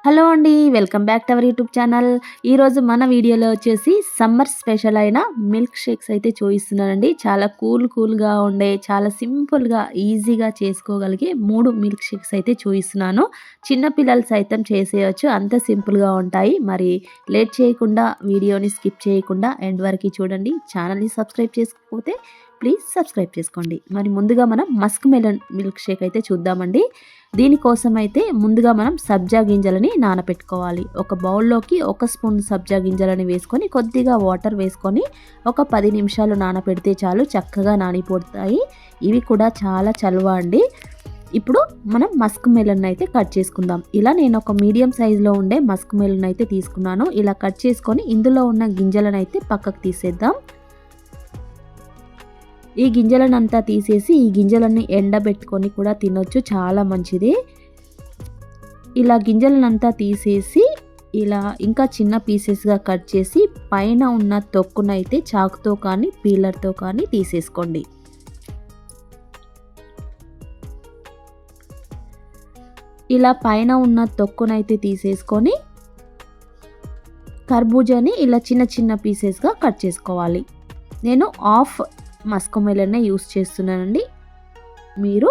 Hello అండి. Welcome back to our YouTube channel. ఈరోజు మన వీడియోలో వచ్చేసి సమ్మర్ స్పెషల్ అయిన మిల్క్ షేక్స్ అయితే చూపిస్తున్నానండి. చాలా కూల్‌గా ఉండే, చాలా సింపుల్‌గా, ఈజీగా చేసుకోగలిగే 3 మిల్క్ షేక్స్ అయితే చూపిస్తున్నాను. చిన్న పిల్లలు సైతం చేసేయొచ్చు. అంత సింపుల్‌గా ఉంటాయి. మరి లేట్ చేయకుండా వీడియోని స్కిప్ చేయకుండా ఎండ్ వరకు చూడండి. ఛానల్‌ని సబ్స్క్రైబ్ చేసుకోకపోతే ప్లీజ్ సబ్స్క్రైబ్ చేసుకోండి. మరి ముందుగా మనం మస్క్ మెలన్ మిల్క్ షేక్ అయితే చూద్దామండి. దీనికోసం అయితే ముందుగా మనం సబ్జా గింజలని నానబెట్టుకోవాలి. ఒక బౌల్లోకి 1 స్పూన్ సబ్జా గింజలని వేసుకొని కొద్దిగా వాటర్ వేసుకొని ఒక 10 నిమిషాలు నానబెడితే చాలు, చక్కగా నానిపోతాయి. ఇవి కూడా చాలా చలువ అండి. ఇప్పుడు మనం మస్క్ మెలన్ అయితే కట్ చేసుకుందాం. ఇలా నేను ఒక మీడియం సైజులో ఉండే మస్క్ మెలన్ అయితే తీసుకున్నాను. ఇలా కట్ చేసుకొని ఇందులో ఉన్న గింజలను అయితే పక్కకు తీసేద్దాం. ఈ గింజలనంతా తీసేసి ఈ గింజలన్నీ ఎండబెట్టుకొని కూడా తినొచ్చు, చాలా మంచిది. ఇలా గింజలనంతా తీసేసి ఇలా ఇంకా చిన్న పీసెస్గా కట్ చేసి పైన ఉన్న తొక్కునైతే చాకుతో కానీ పీలర్తో కానీ తీసేసుకోండి. ఇలా పైన ఉన్న తొక్కునైతే తీసేసుకొని కర్బూజాని ఇలా చిన్న చిన్న పీసెస్గా కట్ చేసుకోవాలి. నేను హాఫ్ మస్క్ మెలన్నే యూస్ చేస్తున్నానండి. మీరు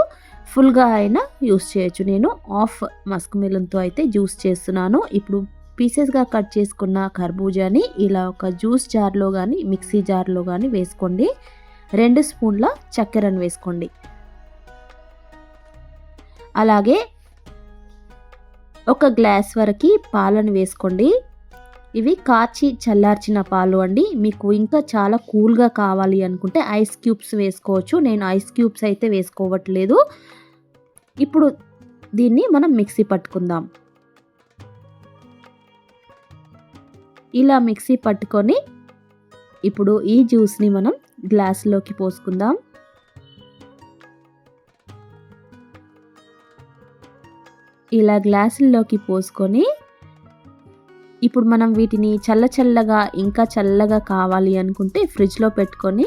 ఫుల్గా అయినా యూస్ చేయొచ్చు. నేను హాఫ్ మస్క్ మెలన్తో అయితే జ్యూస్ చేస్తున్నాను. ఇప్పుడు పీసెస్గా కట్ చేసుకున్న కర్బూజాని ఇలా ఒక జ్యూస్ జార్లో కానీ మిక్సీ జార్లో కానీ వేసుకోండి. 2 స్పూన్ల చక్కెరను వేసుకోండి. అలాగే ఒక గ్లాస్ వరకు పాలను వేసుకోండి. ఇవి కాచి చల్లార్చిన పాలు అండి. మీకు ఇంకా చాలా కూల్గా కావాలి అనుకుంటే ఐస్ క్యూబ్స్ వేసుకోవచ్చు. నేను ఐస్ క్యూబ్స్ అయితే వేసుకోవట్లేదు. ఇప్పుడు దీన్ని మనం మిక్సీ పట్టుకుందాం. ఇలా మిక్సీ పట్టుకొని ఇప్పుడు ఈ జ్యూస్ని మనం గ్లాసులోకి పోసుకుందాం. ఇలా గ్లాసుల్లోకి పోసుకొని ఇప్పుడు మనం వీటిని చల్లగా ఇంకా చల్లగా కావాలి అనుకుంటే ఫ్రిడ్జ్లో పెట్టుకొని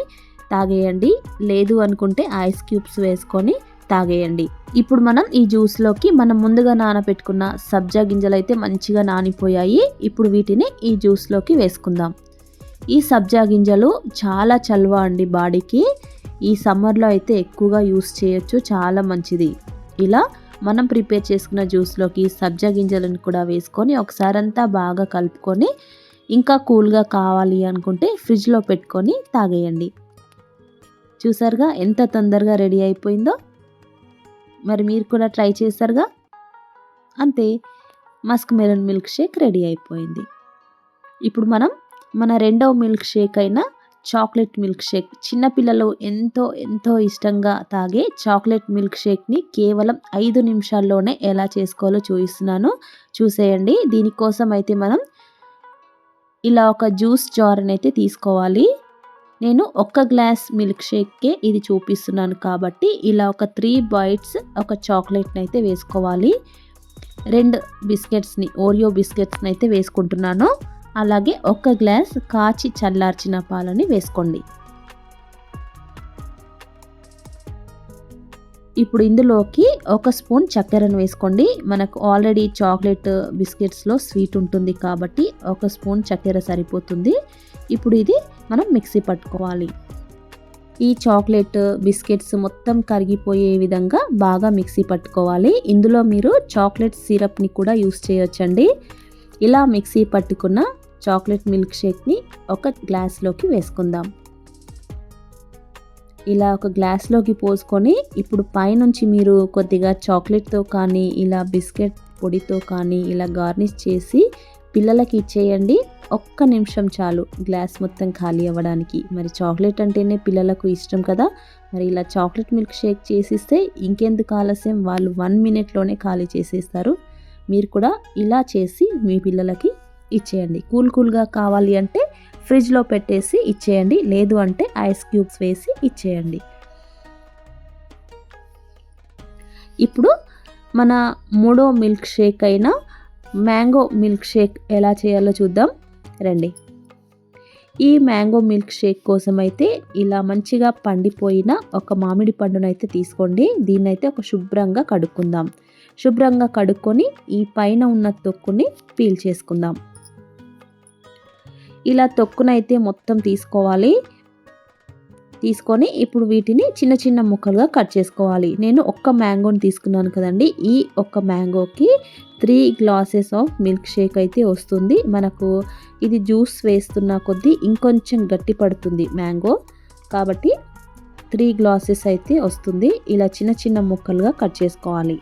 తాగేయండి. లేదు అనుకుంటే ఐస్ క్యూబ్స్ వేసుకొని తాగేయండి. ఇప్పుడు మనం ఈ జ్యూస్లోకి మనం ముందుగా నానబెట్టుకున్న సబ్జా గింజలు అయితే మంచిగా నానిపోయాయి. ఇప్పుడు వీటిని ఈ జ్యూస్లోకి వేసుకుందాం. ఈ సబ్జా గింజలు చాలా చలువ అండి బాడీకి. ఈ సమ్మర్లో అయితే ఎక్కువగా యూస్ చేయొచ్చు, చాలా మంచిది. ఇలా మనం ప్రిపేర్ చేసుకున్న జ్యూస్లోకి సబ్జా గింజలను కూడా వేసుకొని ఒకసారి అంతా బాగా కలుపుకొని ఇంకా కూల్గా కావాలి అనుకుంటే ఫ్రిడ్జ్లో పెట్టుకొని తాగేయండి. చూసారుగా ఎంత తొందరగా రెడీ అయిపోయిందో. మరి మీరు కూడా ట్రై చేశారుగా. అంతే, Musk melon milk shake ready అయిపోయింది. ఇప్పుడు మనం మన రెండవ మిల్క్ షేక్ అయిన చాక్లెట్ మిల్క్ షేక్, చిన్నపిల్లలు ఎంతో ఇష్టంగా తాగే చాక్లెట్ మిల్క్ షేక్ని కేవలం 5 నిమిషాల్లోనే ఎలా చేసుకోవాలో చూపిస్తున్నాను, చూసేయండి. దీనికోసం అయితే మనం ఇలా ఒక జ్యూస్ జార్ని అయితే తీసుకోవాలి. నేను 1 గ్లాస్ మిల్క్ షేక్కే ఇది చూపిస్తున్నాను కాబట్టి ఇలా ఒక 3 బైట్స్ ఒక చాక్లెట్ని అయితే వేసుకోవాలి. 2 బిస్కెట్స్ని, ఓరియో బిస్కెట్స్ని అయితే వేసుకుంటున్నాను. అలాగే 1 గ్లాస్ కాచి చల్లార్చిన పాలని వేసుకోండి. ఇప్పుడు ఇందులోకి 1 స్పూన్ చక్కెరను వేసుకోండి. మనకు ఆల్రెడీ చాక్లెట్ బిస్కెట్స్లో స్వీట్ ఉంటుంది కాబట్టి 1 స్పూన్ చక్కెర సరిపోతుంది. ఇప్పుడు ఇది మనం మిక్సీ పట్టుకోవాలి. ఈ చాక్లెట్ బిస్కెట్స్ మొత్తం కరిగిపోయే విధంగా బాగా మిక్సీ పట్టుకోవాలి. ఇందులో మీరు చాక్లెట్ సిరప్ని కూడా యూస్ చేయొచ్చండి. ఇలా మిక్సీ పట్టుకున్న చాక్లెట్ మిల్క్ షేక్ని ఒక గ్లాస్లోకి వేసుకుందాం. ఇలా ఒక గ్లాస్లోకి పోసుకొని ఇప్పుడు పైనుంచి మీరు కొద్దిగా చాక్లెట్తో కానీ ఇలా బిస్కెట్ పొడితో కానీ ఇలా గార్నిష్ చేసి పిల్లలకి ఇచ్చేయండి. 1 నిమిషం చాలు గ్లాస్ మొత్తం ఖాళీ అవ్వడానికి. మరి చాక్లెట్ అంటేనే పిల్లలకు ఇష్టం కదా. మరి ఇలా చాక్లెట్ మిల్క్ షేక్ చేసిస్తే ఇంకెందుకు ఆలస్యం, వాళ్ళు 1 మినిట్లోనే ఖాళీ చేసేస్తారు. మీరు కూడా ఇలా చేసి మీ పిల్లలకి ఇచ్చేయండి. కూల్గా కావాలి అంటే ఫ్రిడ్జ్లో పెట్టేసి ఇచ్చేయండి. లేదు అంటే ఐస్ క్యూబ్స్ వేసి ఇచ్చేయండి. ఇప్పుడు మన 3వ మిల్క్ షేక్ అయిన మ్యాంగో మిల్క్ షేక్ ఎలా చేయాలో చూద్దాం రండి. ఈ మ్యాంగో మిల్క్ షేక్ కోసం అయితే ఇలా మంచిగా పండిపోయిన ఒక మామిడి పండునైతే తీసుకోండి. దీన్నైతే ఒక శుభ్రంగా కడుక్కుందాం. శుభ్రంగా కడుక్కొని ఈ పైన ఉన్న తొక్కుని పీల్ చేసుకుందాం. ఇలా తొక్కునైతే మొత్తం తీసుకోవాలి. తీసుకొని ఇప్పుడు వీటిని చిన్న చిన్న ముక్కలుగా కట్ చేసుకోవాలి. నేను ఒక్క మ్యాంగోని తీసుకున్నాను కదండి. ఈ ఒక్క మ్యాంగోకి 3 గ్లాసెస్ ఆఫ్ మిల్క్ షేక్ అయితే వస్తుంది. మనకు ఇది జ్యూస్ వేస్తున్న కొద్దీ ఇంకొంచెం గట్టి పడుతుంది మ్యాంగో, కాబట్టి 3 గ్లాసెస్ అయితే వస్తుంది. ఇలా చిన్న చిన్న ముక్కలుగా కట్ చేసుకోవాలి.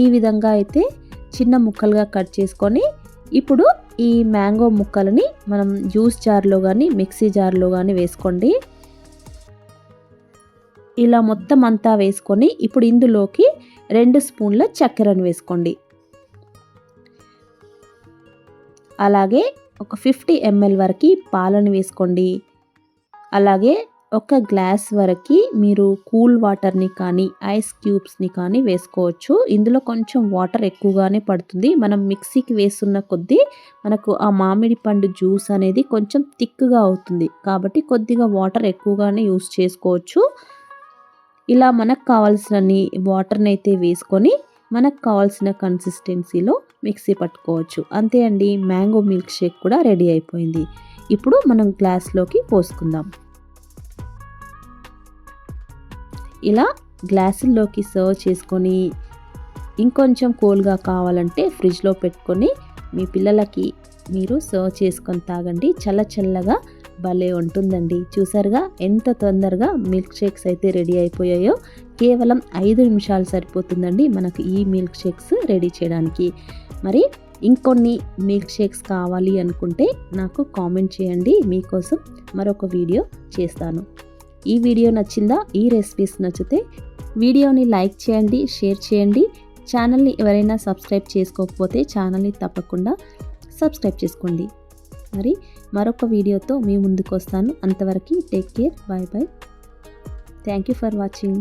ఈ విధంగా అయితే చిన్న ముక్కలుగా కట్ చేసుకొని ఇప్పుడు ఈ మ్యాంగో ముక్కలని మనం జ్యూస్ జార్లో కానీ మిక్సీ జార్లో కానీ వేసుకోండి. ఇలా మొత్తం అంతా వేసుకొని ఇప్పుడు ఇందులోకి 2 స్పూన్ల చక్కెరను వేసుకోండి. అలాగే ఒక 50 ml వరకు పాలను వేసుకోండి. అలాగే ఒక గ్లాస్ వరకు మీరు కూల్ వాటర్ని కానీ ఐస్ క్యూబ్స్ని కానీ వేసుకోవచ్చు. ఇందులో కొంచెం వాటర్ ఎక్కువగానే పడుతుంది. మనం మిక్సీకి వేస్తున్న కొద్దీ మనకు ఆ మామిడి పండు జ్యూస్ అనేది కొంచెం థిక్గా అవుతుంది, కాబట్టి కొద్దిగా వాటర్ ఎక్కువగానే యూస్ చేసుకోవచ్చు. ఇలా మనకు కావాల్సినన్ని వాటర్ని అయితే వేసుకొని మనకు కావాల్సిన కన్సిస్టెన్సీలో మిక్సీ పట్టుకోవచ్చు. అంతే అండి, మ్యాంగో మిల్క్ షేక్ కూడా రెడీ అయిపోయింది. ఇప్పుడు మనం గ్లాస్లోకి పోసుకుందాం. ఇలా గ్లాసుల్లోకి సర్వ్ చేసుకొని ఇంకొంచెం కూల్గా కావాలంటే ఫ్రిడ్జ్లో పెట్టుకొని మీ పిల్లలకి మీరు సర్వ్ చేసుకొని తాగండి. చల్ల చల్లగా భలే ఉంటుందండి. చూసారుగా ఎంత తొందరగా మిల్క్ షేక్స్ అయితే రెడీ అయిపోయాయో. కేవలం 5 నిమిషాలు సరిపోతుందండి మనకు ఈ మిల్క్ షేక్స్ రెడీ చేయడానికి. మరి ఇంకొన్ని మిల్క్ షేక్స్ కావాలి అనుకుంటే నాకు కామెంట్ చేయండి, మీకోసం మరొక వీడియో చేస్తాను. ఈ వీడియో నచ్చిందా? ఈ రెసిపీస్ నచ్చితే వీడియోని లైక్ చేయండి, షేర్ చేయండి. ఛానల్ని ఎవరైనా సబ్స్క్రైబ్ చేసుకోకపోతే ఛానల్ని తప్పకుండా సబ్స్క్రైబ్ చేసుకోండి. మరి మరొక వీడియోతో మీ ముందుకు వస్తాను. అంతవరకు take care, bye bye. Thank you for watching.